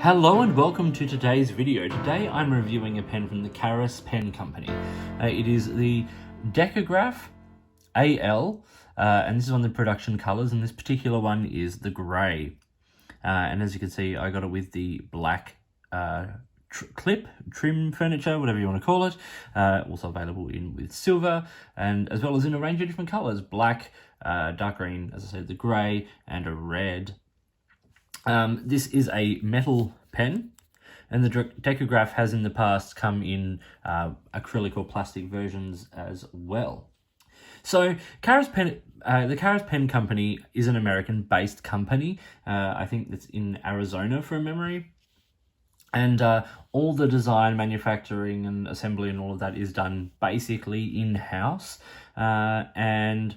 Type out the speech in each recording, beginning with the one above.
Hello and welcome to today's video. Today I'm reviewing a pen from the Karas Pen Company. It is the Decograph AL, and this is one of the production colors, and this particular one is the grey. And as you can see, I got it with the black trim furniture, whatever you want to call it. Also available with silver, and as well as in a range of different colors: black, dark green, as I said, the grey, and a red. This is a metal pen, and the Decograph has in the past come in acrylic or plastic versions as well. So the Karas Pen Company is an American-based company. I think it's in Arizona from memory. And all the design, manufacturing, and assembly and all of that is done basically in-house. And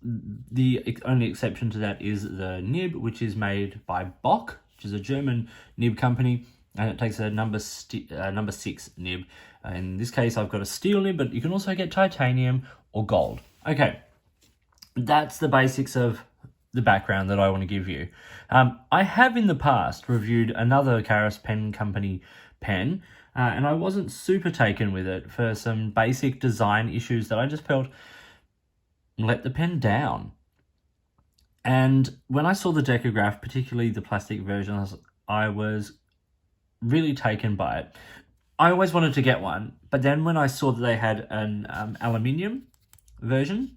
the only exception to that is the nib, which is made by Bock, which is a German nib company, and it takes a number 6 nib. In this case, I've got a steel nib, but you can also get titanium or gold. Okay, that's the basics of the background that I want to give you. I have in the past reviewed another Karas Pen Company pen, and I wasn't super taken with it for some basic design issues that I just felt let the pen down. And when I saw the Decograph, particularly the plastic version, I was really taken by it. I always wanted to get one, but then when I saw that they had an aluminium version,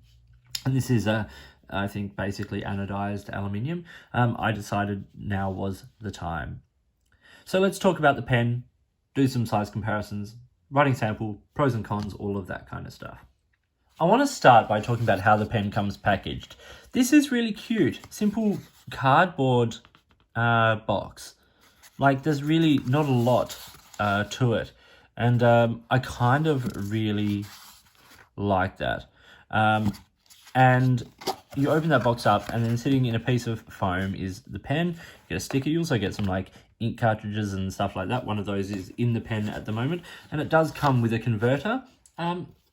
and this is I think basically anodized aluminium, I decided now was the time. So let's talk about the pen, do some size comparisons, writing sample, pros and cons, all of that kind of stuff. I want to start by talking about how the pen comes packaged. This is really cute. Simple cardboard box. Like, there's really not a lot to it. And I kind of really like that. And you open that box up, and then sitting in a piece of foam is the pen. You get a sticker. You also get some like ink cartridges and stuff like that. One of those is in the pen at the moment. And it does come with a converter.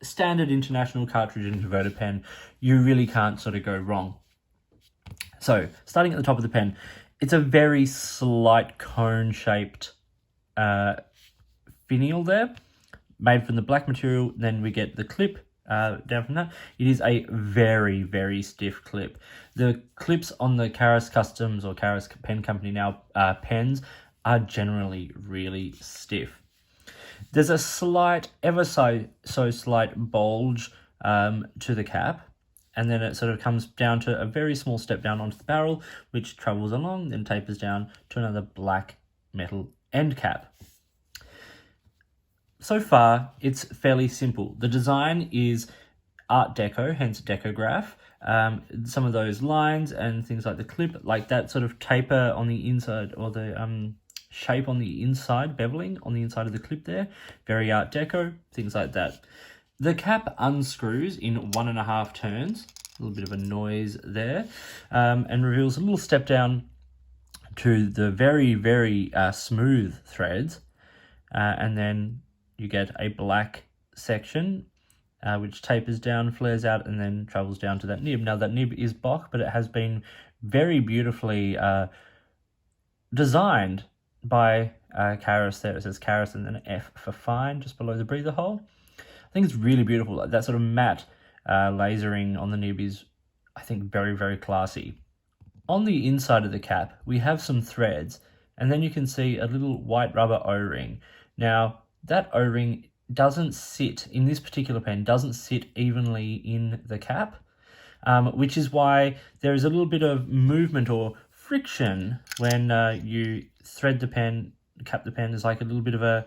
Standard international cartridge and converter pen, you really can't sort of go wrong. So starting at the top of the pen, it's a very slight cone-shaped finial there, made from the black material. Then we get the clip down from that. It is a very, very stiff clip. The clips on the Karas Customs or Karas Pen Company now pens are generally really stiff. There's a slight, ever so slight bulge to the cap, and then it sort of comes down to a very small step down onto the barrel, which travels along, then tapers down to another black metal end cap. So far, it's fairly simple. The design is Art Deco, hence Decograph. Some of those lines and things like the clip, like that sort of taper on the inside, or the shape on the inside, beveling on the inside of the clip there, very Art Deco, things like that. The cap unscrews in 1.5 turns, a little bit of a noise there, and reveals a little step down to the very, very smooth threads, and then you get a black section which tapers down, flares out, and then travels down to that nib. Now that nib is Bock, but it has been very beautifully designed by Karas there. It says Karas and then an F for fine just below the breather hole. I think it's really beautiful. Like that sort of matte lasering on the nib is, I think, very, very classy. On the inside of the cap, we have some threads, and then you can see a little white rubber O-ring. Now, that O-ring doesn't sit, in this particular pen, doesn't sit evenly in the cap, which is why there is a little bit of movement or friction when you thread the pen, cap the pen. There's like a little bit of a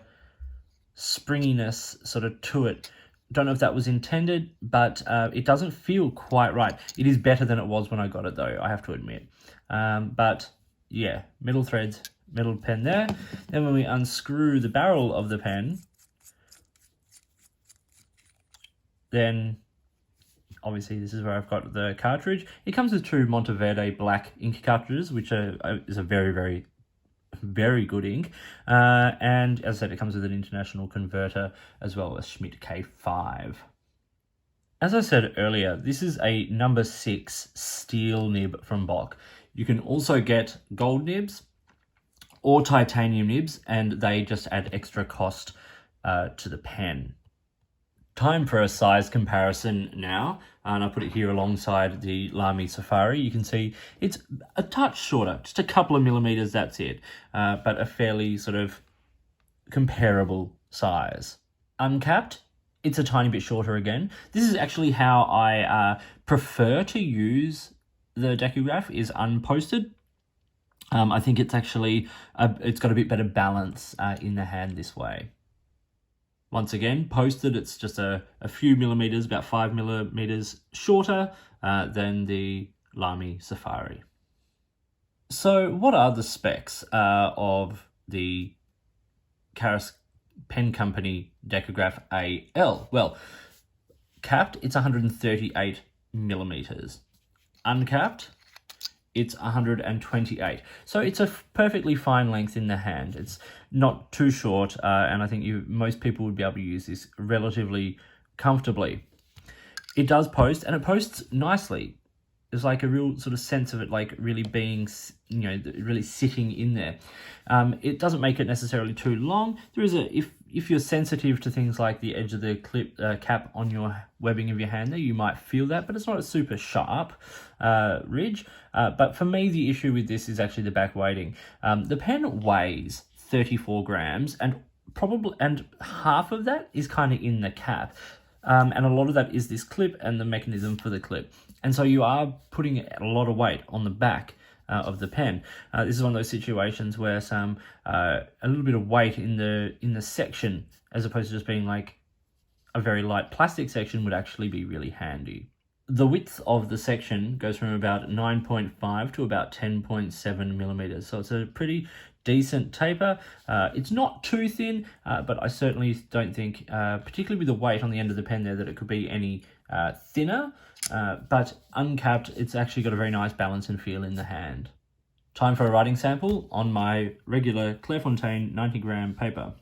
springiness sort of to it. Don't know if that was intended, but it doesn't feel quite right. It is better than it was when I got it though, I have to admit. But yeah, metal threads, metal pen there. Then when we unscrew the barrel of the pen, then obviously this is where I've got the cartridge. It comes with 2 Monteverde black ink cartridges, which is a very, very, very good ink. And as I said, it comes with an international converter as well as Schmidt K5. As I said earlier, this is a number 6 steel nib from Bock. You can also get gold nibs, or titanium nibs, and they just add extra cost to the pen. Time for a size comparison now, and I put it here alongside the Lamy Safari. You can see it's a touch shorter, just a couple of millimeters, that's it, but a fairly sort of comparable size. Uncapped, it's a tiny bit shorter again. This is actually how I prefer to use the Decograph, is unposted. I think it's actually, it's got a bit better balance in the hand this way. Once again, posted, it's just a few millimeters, about 5 millimeters shorter than the Lamy Safari. So what are the specs of the Karas Pen Company Decograph AL? Well, capped, it's 138 millimeters. Uncapped, it's 128. So it's a perfectly fine length in the hand. It's not too short, and I think most people would be able to use this relatively comfortably. It does post, and it posts nicely. There's like a real sort of sense of it like really being, really sitting in there. It doesn't make it necessarily too long. There is if you're sensitive to things like the edge of the clip cap on your webbing of your hand there, you might feel that, but it's not a super sharp ridge. But for me, the issue with this is actually the back weighting. The pen weighs 34 grams, and half of that is kind of in the cap. And a lot of that is this clip and the mechanism for the clip. And so you are putting a lot of weight on the back of the pen. This is one of those situations where a little bit of weight in the section, as opposed to just being like a very light plastic section, would actually be really handy. The width of the section goes from about 9.5 to about 10.7 millimeters. So it's a pretty decent taper. It's not too thin, but I certainly don't think, particularly with the weight on the end of the pen there, that it could be any thinner. But uncapped, it's actually got a very nice balance and feel in the hand. Time for a writing sample on my regular Clairefontaine 90-gram paper.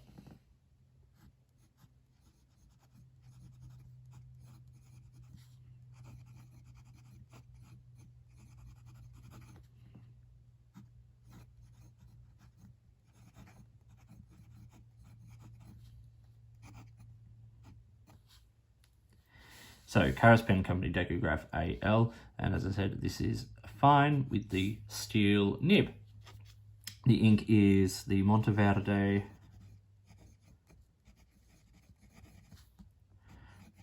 So, Karas Pen Company Decograph AL, and as I said, this is fine with the steel nib. The ink is the Monteverde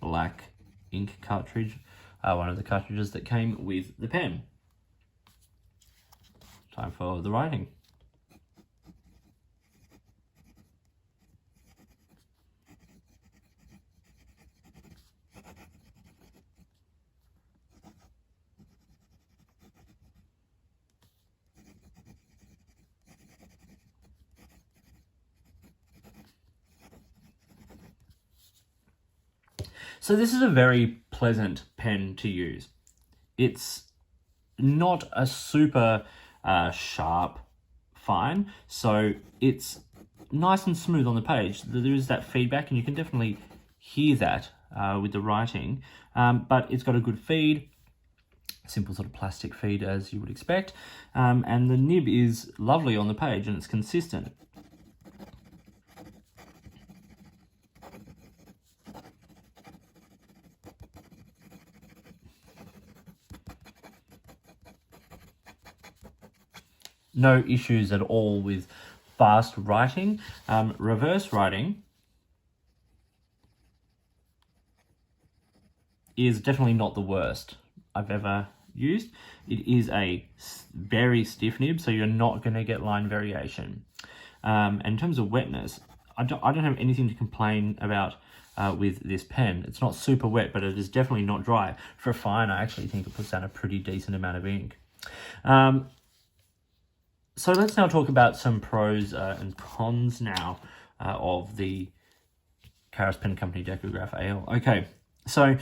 black ink cartridge, one of the cartridges that came with the pen. Time for the writing. So this is a very pleasant pen to use. It's not a super sharp fine, so it's nice and smooth on the page. There is that feedback, and you can definitely hear that with the writing, but it's got a good feed, simple sort of plastic feed as you would expect, and the nib is lovely on the page and it's consistent. No issues at all with fast writing. Reverse writing is definitely not the worst I've ever used. It is a very stiff nib, so you're not going to get line variation. And in terms of wetness, I don't have anything to complain about with this pen. It's not super wet, but it is definitely not dry. For a fine, I actually think it puts down a pretty decent amount of ink. So let's now talk about some pros and cons now of the Karas Pen Company Decograph AL. Okay, so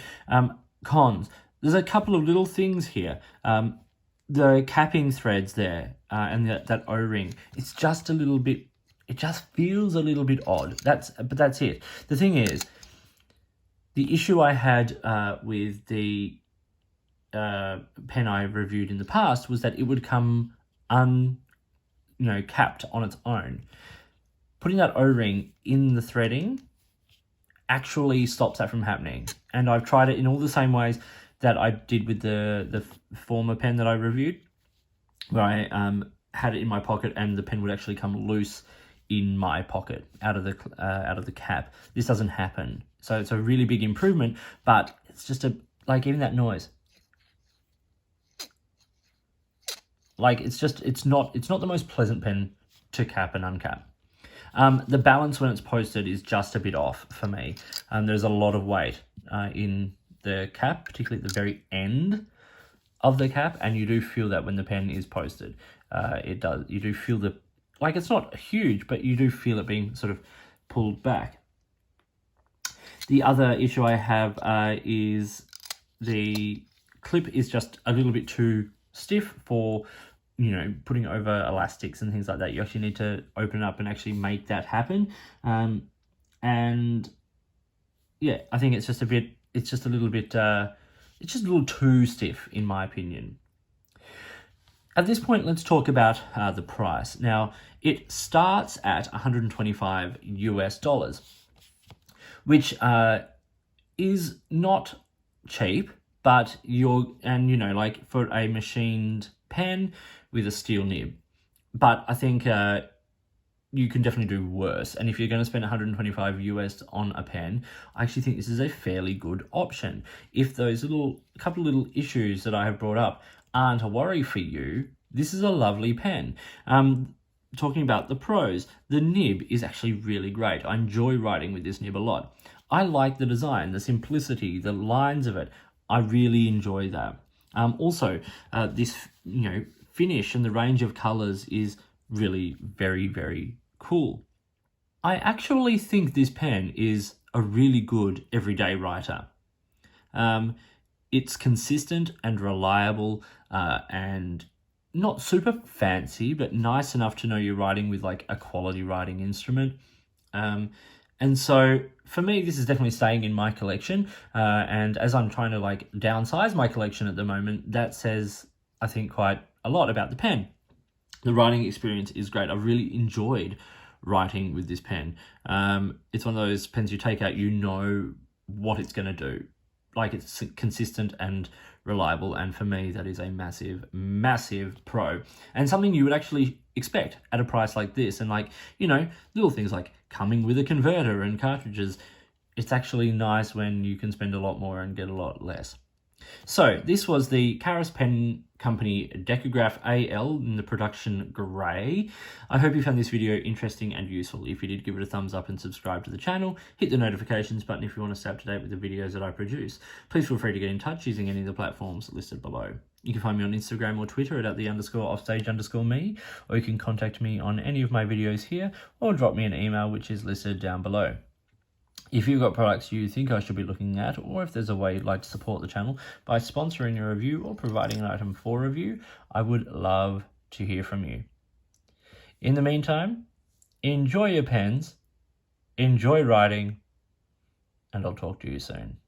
cons. There's a couple of little things here. The capping threads there and that O-ring, it's just a little bit, it just feels a little bit odd. But that's it. The thing is, the issue I had with the pen I reviewed in the past was that it would come capped on its own. Putting that O-ring in the threading actually stops that from happening. And I've tried it in all the same ways that I did with the former pen that I reviewed, where I had it in my pocket and the pen would actually come loose in my pocket out of the cap. This doesn't happen. So it's a really big improvement, but it's just even that noise. Like it's not the most pleasant pen to cap and uncap. The balance when it's posted is just a bit off for me. There's a lot of weight in the cap, particularly at the very end of the cap, and you do feel that when the pen is posted. It does. You do feel it's not huge, but you do feel it being sort of pulled back. The other issue I have is the clip is just a little bit too stiff for putting over elastics and things like that. You actually need to open it up and actually make that happen. And yeah, I think it's just a little too stiff in my opinion. At this point, let's talk about the price. Now, it starts at $125 US, which is not cheap, but for a machined pen with a steel nib. But I think you can definitely do worse. And if you're going to spend $125 US on a pen, I actually think this is a fairly good option. If those couple of little issues that I have brought up aren't a worry for you, this is a lovely pen. Talking about the pros, the nib is actually really great. I enjoy writing with this nib a lot. I like the design, the simplicity, the lines of it. I really enjoy that. Also, this finish and the range of colors is really very, very cool. I actually think this pen is a really good everyday writer. It's consistent and reliable and not super fancy, but nice enough to know you're writing with like a quality writing instrument. And so for me, this is definitely staying in my collection. And as I'm trying to downsize my collection at the moment, that says, I think, quite a lot about the pen. The writing experience is great. I've really enjoyed writing with this pen. It's one of those pens you take out, you know what it's going to do. It's consistent and reliable, and for me that is a massive, massive pro, and something you would actually expect at a price like this. And little things like coming with a converter and cartridges, it's actually nice when you can spend a lot more and get a lot less. So this was the Karas Pen Company Decograph AL in the production grey. I hope you found this video interesting and useful. If you did, give it a thumbs up and subscribe to the channel. Hit the notifications button if you want to stay up to date with the videos that I produce. Please feel free to get in touch using any of the platforms listed below. You can find me on Instagram or Twitter at @the_offstage_me, or you can contact me on any of my videos here, or drop me an email which is listed down below. If you've got products you think I should be looking at, or if there's a way you'd like to support the channel by sponsoring a review or providing an item for review, I would love to hear from you. In the meantime, enjoy your pens, enjoy writing, and I'll talk to you soon.